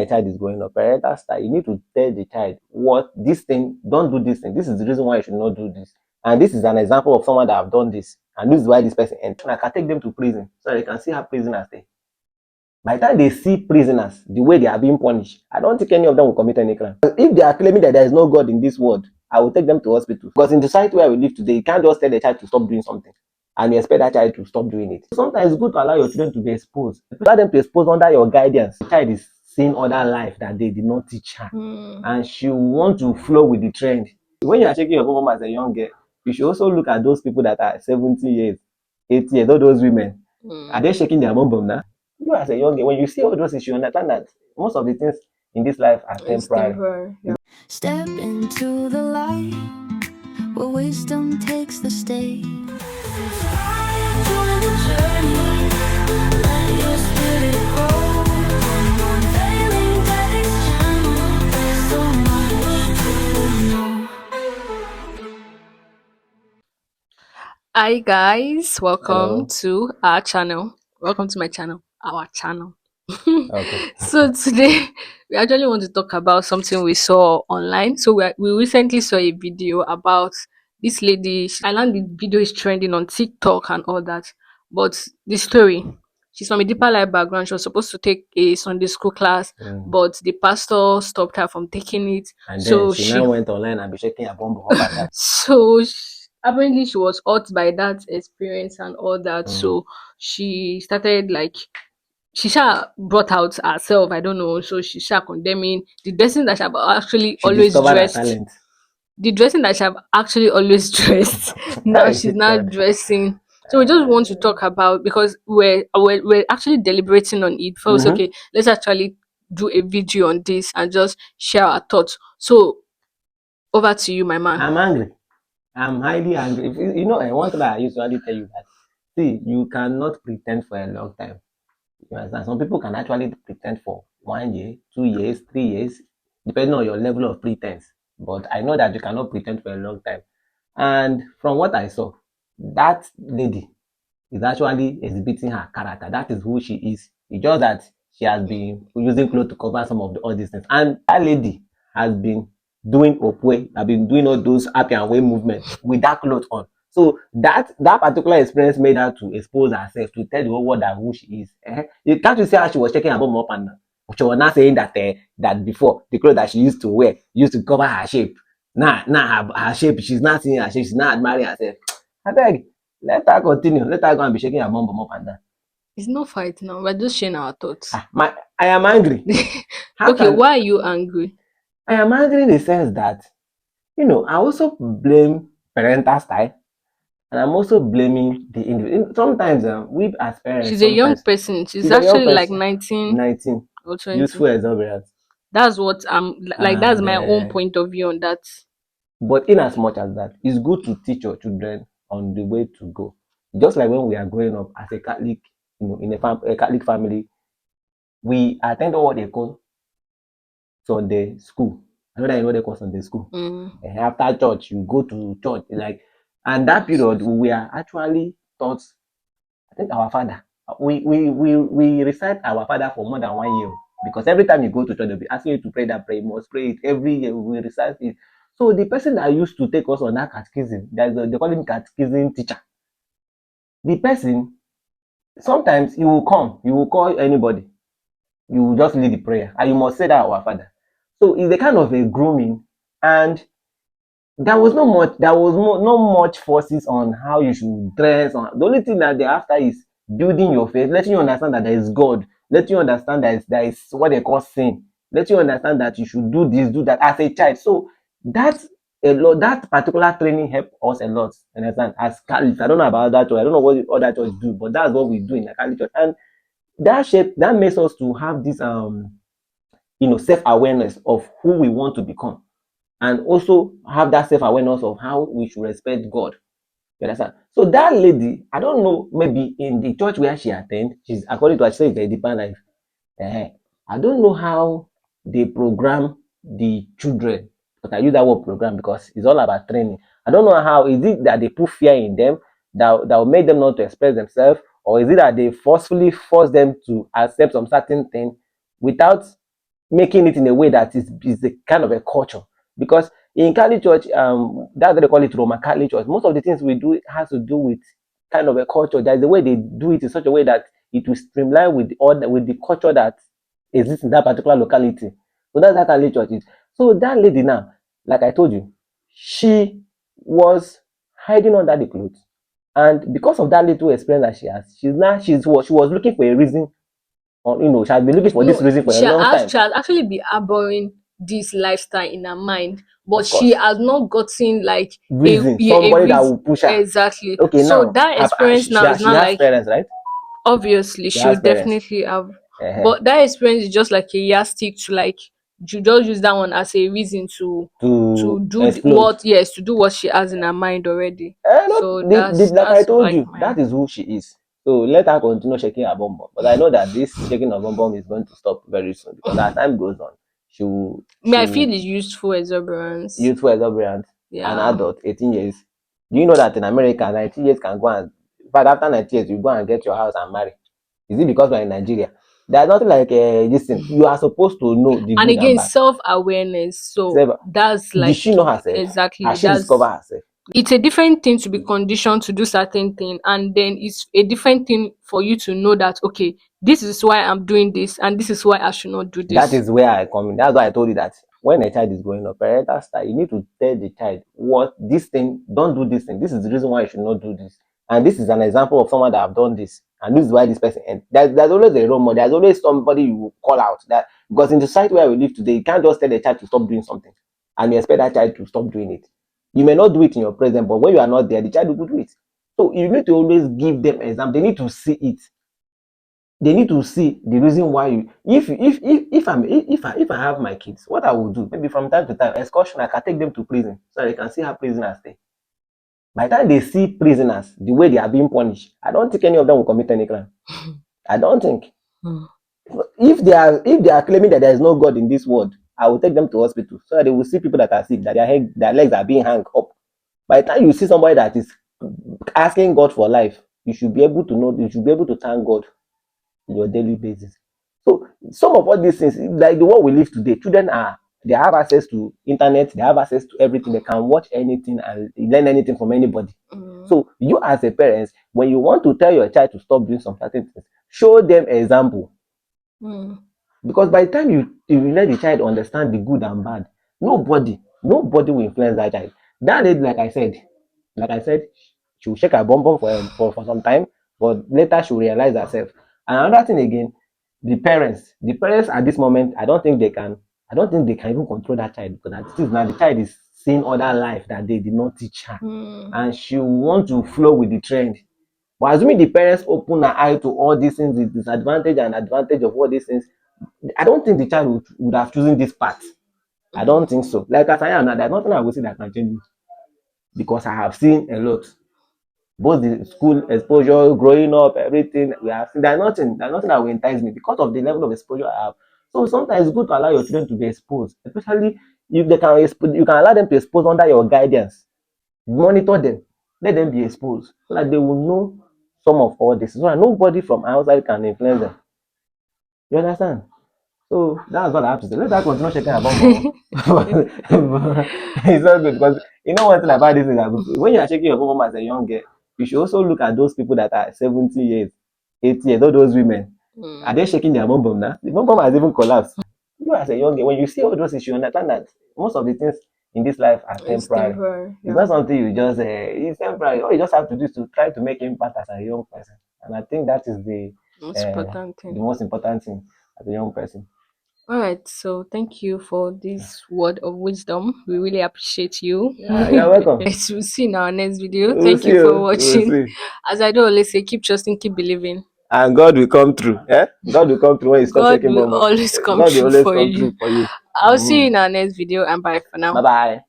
A child is growing up, parental style, you need to tell the child what this thing, don't do this thing. This is the reason why you should not do this. And this is an example of someone that have done this. And this is why this person entered. I can take them to prison so they can see how prisoners stay. By the time they see prisoners, the way they are being punished, I don't think any of them will commit any crime. If they are claiming that there is no God in this world, I will take them to hospital. Because in the society where we live today, you can't just tell the child to stop doing something and you expect that child to stop doing it. Sometimes it's good to allow your children to be exposed. Allow them to expose under your guidance. The child is seeing other life that they did not teach her. And she will want to flow with the trend. When you are checking your home as a young girl, you should also look at those people that are 70 years, 80 years, all those women. Are they shaking their bum now? You as a young girl, when you see all those issues, you understand that most of the things in this life are temporary. Yeah. Step into the light where wisdom takes the stage. Join the journey, let your spirit grow. Unveiling Daddy's channel, there's so much to know. Hi guys, welcome Hello. to our channel. Welcome to my channel, our channel. Okay. So today we actually want to talk about something we saw online. So we recently saw a video about this lady. I learned the video is trending on TikTok and all that. But the story, she's from a deeper life background. She was supposed to take a Sunday school class, but the pastor stopped her from taking it. And then So she she now went online and be shaking her bum up and down. apparently she was hurt by that experience and all that. So she started like she brought out herself. I don't know. So she condemning the dressing that she have actually She always discovered her dressed. talent. The dressing that she have actually always dressed. Now she's not dressing. So we just want to talk about because we're actually deliberating on it. First, okay, let's actually do a video on this and just share our thoughts. So over to you, my man. I'm angry. I'm highly angry. You know, one thing that I usually tell you that, see, you cannot pretend for a long time. You understand? Some people can actually pretend for 1 year, 2 years, 3 years, depending on your level of pretense. But I know that you cannot pretend for a long time. And from what I saw, that lady is actually exhibiting her character. That is who she is. It's just that she has been using clothes to cover some of all these things. And that lady has been doing opwe, have been doing all those happy and way movements with that clothes on. So that particular experience made her to expose herself to tell the whole world that who she is. You can't you see how she was checking her bum up and down? She was not saying that that before the clothes that she used to wear used to cover her shape. Now her shape, she's not seeing her shape, she's not admiring herself. I beg, let her continue. Let her go and be shaking her bum up and down. It's no fight now. We're just sharing our thoughts. I am angry. Okay, why are you angry? I am angry in the sense that, I also blame parental style, and I'm also blaming the individual. Sometimes we as parents, She's a young sometimes person. She's she's a young actually like person, 19 19, or 20. useful exuberance, That's what I'm like. That's and my own point of view on that. but in as much as that, it's good to teach your children on the way to go. Just like when we are growing up as a Catholic, in a Catholic family, we attend what they call Sunday school. I know that you know they call Sunday school. After church, you go to church, and that period we are actually taught. I think our father, we recite our father for more than 1 year, because every time you go to church, they'll be asking you to pray that prayer. You must pray it every year. We recite it. So the person that used to take us on that catechism, they call him catechism teacher. The person, sometimes he will come, he will call anybody, you will just lead the prayer, and you must say that our father. So it's a kind of a grooming, and there was no much forces on how you should dress. The only thing that they're after is building your faith, letting you understand that there is God, letting you understand that there is what they call sin, letting you understand that you should do this, do that as a child. So that's a lot. That particular training helped us a lot. Understand? As Catholics, I don't know about that church. I don't know what the other church do, but that's what we do in the Catholic church. And that makes us to have this self-awareness of who we want to become, and also have that self-awareness of how we should respect God. You understand? So that lady, I don't know, maybe in the church where she attends, she's according to her, she says it's a deeper life. I don't know how they program the children, but I use that word program because it's all about training. I don't know how is it that they put fear in them that will make them not to express themselves, or is it that they forcefully force them to accept some certain thing without making it in a way that is a kind of a culture. Because in Catholic Church, that's what they call it, Roman Catholic Church. Most of the things we do has to do with kind of a culture. There's the way they do it in such a way that it will streamline with the order, with the culture that exists in that particular locality. So that's how Catholic Church is. So that lady now, like I told you, she was hiding under the clothes. And because of that little experience that she has, she was looking for a reason, or she has been looking for this No, reason for a long time. she has actually been harboring this lifestyle in her mind, but Of she course, has not gotten like reason, a somebody that reason will push her. exactly. Okay, So now that experience now is she not has like parents, right? obviously She she has would parents. definitely have, uh but that experience is just like a yardstick to like you just use that one as a reason to to do explode. to do what she has in her mind already. No, So that's like I told like you, my that is who she is. So let her continue shaking her bum bum. But I know that this shaking of bum bum is going to stop very soon, because as time goes on, me. she I feel will the useful exuberance. youthful exuberant, an Yeah. adult, 18 years. Do you know that in America, 19 years can go and, but after 19 years, you go and get your house and marry? Is it because we're in Nigeria? There's nothing like this thing. You are supposed to know the And good and again, bad. self-awareness. So So, that's did like she know herself? exactly Has she discovered that's herself? it's a different thing to be conditioned to do certain thing, and then it's a different thing for you to know that okay, this is why I'm doing this and this is why I should not do That this. is where I come in. That's why I told you that when a child is growing up, parental style, you need to tell the child what this thing, don't do this thing. This is the reason why you should not do this. And this is an example of someone that have done this. And this is why this person and there's always a role model. There's always somebody you will call out, that because in the society where we live today, you can't just tell the child to stop doing something and you expect that child to stop doing it. You may not do it in your presence, but when you are not there, the child will do it. So you need to always give them example. They need to see it. They need to see the reason why you, if I have my kids, what I will do, maybe from time to time, excursion, I can take them to prison so they can see how prisoners stay. By the time they see prisoners the way they are being punished, I don't think any of them will commit any crime. I don't think. Hmm. If they are claiming that there is no God in this world, I will take them to hospital so that they will see people that are sick, that their legs are being hung up. By the time you see somebody that is asking God for life, you should be able to know, you should be able to thank God in your daily basis. So some of all these things, like the world we live today, they have access to internet, they have access to everything, they can watch anything and learn anything from anybody. Mm, So you as a parent, when you want to tell your child to stop doing some certain things, show them example. mm, Because by the time you let the child understand the good and bad, nobody will influence that child. That lady, like I said, she will shake her bum bum for some time, but later she will realize herself. And another thing again, the parents at this moment, I don't think they can even control that child, because at this now the child is seeing other life that they did not teach her, mm, and she will want to flow with the trend. But assuming the parents open her eye to all these things, the disadvantage and advantage of all these things, I don't think the child would have chosen this path. I mm. don't think so. Like as I am now, there's nothing I will say that can change me, because I have seen a lot. Both the school exposure, growing up, everything we have seen. There's nothing that will entice me because of the level of exposure I have. So sometimes it's good to allow your children to be exposed, especially if you can allow them to expose under your guidance. Monitor them, let them be exposed so that they will know some of all this. So that nobody from outside can influence them. You understand? So that's what I have to say. Let her continue shaking her bum bum. It's not good, because one thing about this is that when you are shaking your bum bum as a young girl, you should also look at those people that are 70 years, 80 years, all those women. Are they Mm. shaking their bum bum now? The bum bum has even collapsed. You as a young girl, when you see all those issues, you understand that most of the things in this life are It's temporary. temporary, It's yeah. not something it's temporary. All you just have to do is to try to make impact as a young person. And I think that is Most uh, important the thing. most important thing as a young person. All right, so thank you for this word of wisdom. We really appreciate you. You're welcome. Yes, we'll see in our next video. We'll Thank see you for you. We'll watching. see. As I do always say, keep trusting, keep believing. And God will come through. Eh? God will come through when you stop God shaking will bomb. always come God will through always for come you. through for you. I'll see you in our next video and bye for Bye now. bye.